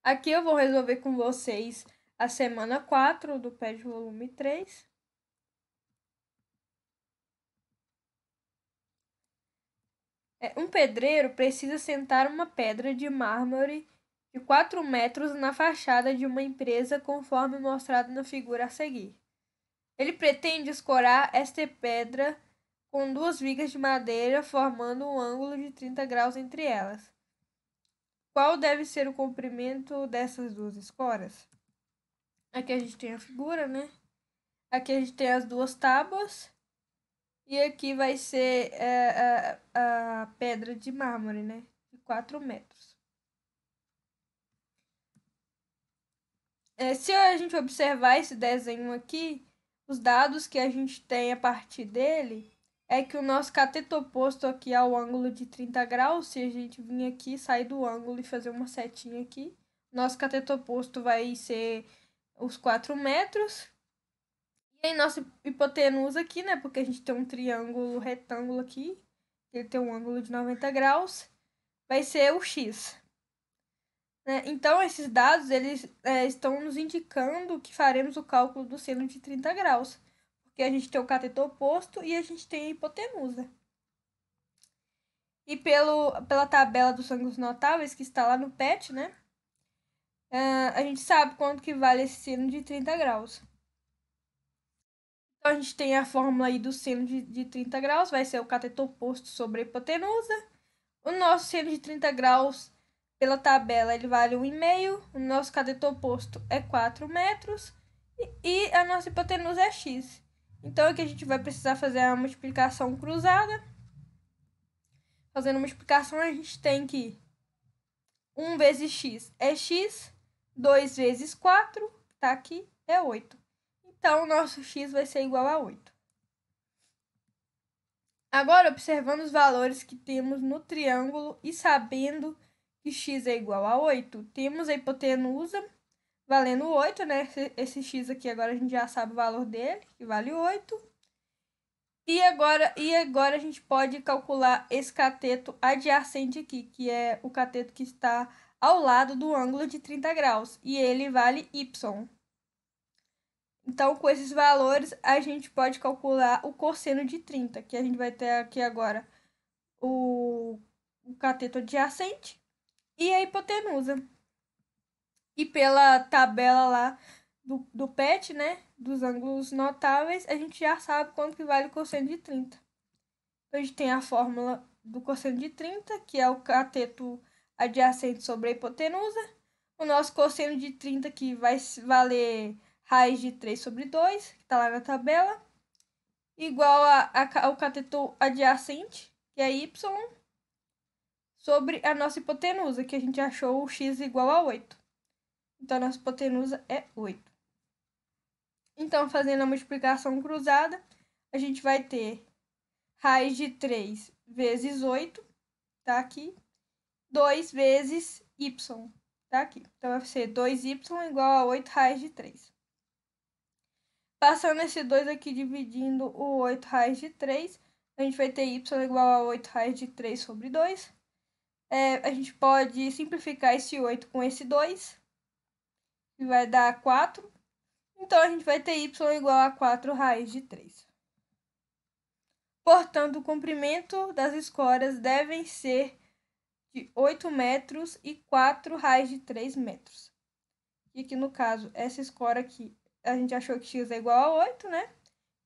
Aqui eu vou resolver com vocês a semana 4 do PET volume 3. Um pedreiro precisa sentar uma pedra de mármore de 4 metros na fachada de uma empresa, conforme mostrado na figura a seguir. Ele pretende escorar esta pedra com 2 vigas de madeira, formando um ângulo de 30 graus entre elas. Qual deve ser o comprimento dessas 2 escoras? Aqui a gente tem a figura, né? Aqui a gente tem as 2 tábuas. E aqui vai ser a pedra de mármore, né? De 4 metros. Se a gente observar esse desenho aqui, os dados que a gente tem a partir dele é que o nosso cateto oposto aqui ao ângulo de 30 graus, se a gente vir aqui, sair do ângulo e fazer uma setinha aqui, nosso cateto oposto vai ser os 4 metros. E aí, nossa hipotenusa aqui, né? Porque a gente tem um triângulo retângulo aqui, ele tem um ângulo de 90 graus, vai ser o x. Né? Então, esses dados, eles estão nos indicando que faremos o cálculo do seno de 30 graus. Porque a gente tem o cateto oposto e a gente tem a hipotenusa. E pela tabela dos ângulos notáveis, que está lá no PET, né? A gente sabe quanto que vale esse seno de 30 graus. Então, a gente tem a fórmula aí do seno de 30 graus, vai ser o cateto oposto sobre a hipotenusa. O nosso seno de 30 graus, pela tabela, ele vale 1,5. O nosso cateto oposto é 4 metros. E a nossa hipotenusa é x. Então, aqui a gente vai precisar fazer a multiplicação cruzada. Fazendo a multiplicação, a gente tem que 1 vezes x é x. 2 vezes 4, que tá aqui, é 8. Então, o nosso x vai ser igual a 8. Agora, observando os valores que temos no triângulo e sabendo que x é igual a 8, temos a hipotenusa valendo 8, né? Esse x aqui agora a gente já sabe o valor dele, que vale 8. E agora a gente pode calcular esse cateto adjacente aqui, que é o cateto que está ao lado do ângulo de 30 graus, e ele vale y. Então, com esses valores, a gente pode calcular o cosseno de 30, que a gente vai ter aqui agora o cateto adjacente e a hipotenusa. E pela tabela lá do PET, né, dos ângulos notáveis, a gente já sabe quanto que vale o cosseno de 30. Então, a gente tem a fórmula do cosseno de 30, que é o cateto adjacente sobre a hipotenusa. O nosso cosseno de 30 que vai valer raiz de 3 sobre 2, que está lá na tabela, igual ao cateto adjacente, que é y, sobre a nossa hipotenusa, que a gente achou o x igual a 8. Então, a nossa hipotenusa é 8. Então, fazendo a multiplicação cruzada, a gente vai ter raiz de 3 vezes 8, tá aqui, 2 vezes y, tá aqui. Então, vai ser 2y igual a 8 raiz de 3. Passando esse 2 aqui, dividindo o 8 raiz de 3, a gente vai ter y igual a 8 raiz de 3 sobre 2. A gente pode simplificar esse 8 com esse 2, que vai dar 4. Então, a gente vai ter y igual a 4 raiz de 3. Portanto, o comprimento das escoras devem ser de 8 metros e 4 raiz de 3 metros. E aqui, no caso, essa escora aqui, a gente achou que x é igual a 8, né?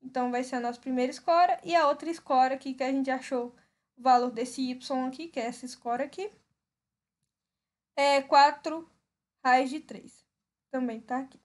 Então, vai ser a nossa primeira escora. E a outra escora aqui, que a gente achou o valor desse y aqui, que é essa escora aqui, é 4 raiz de 3. Também tá aqui.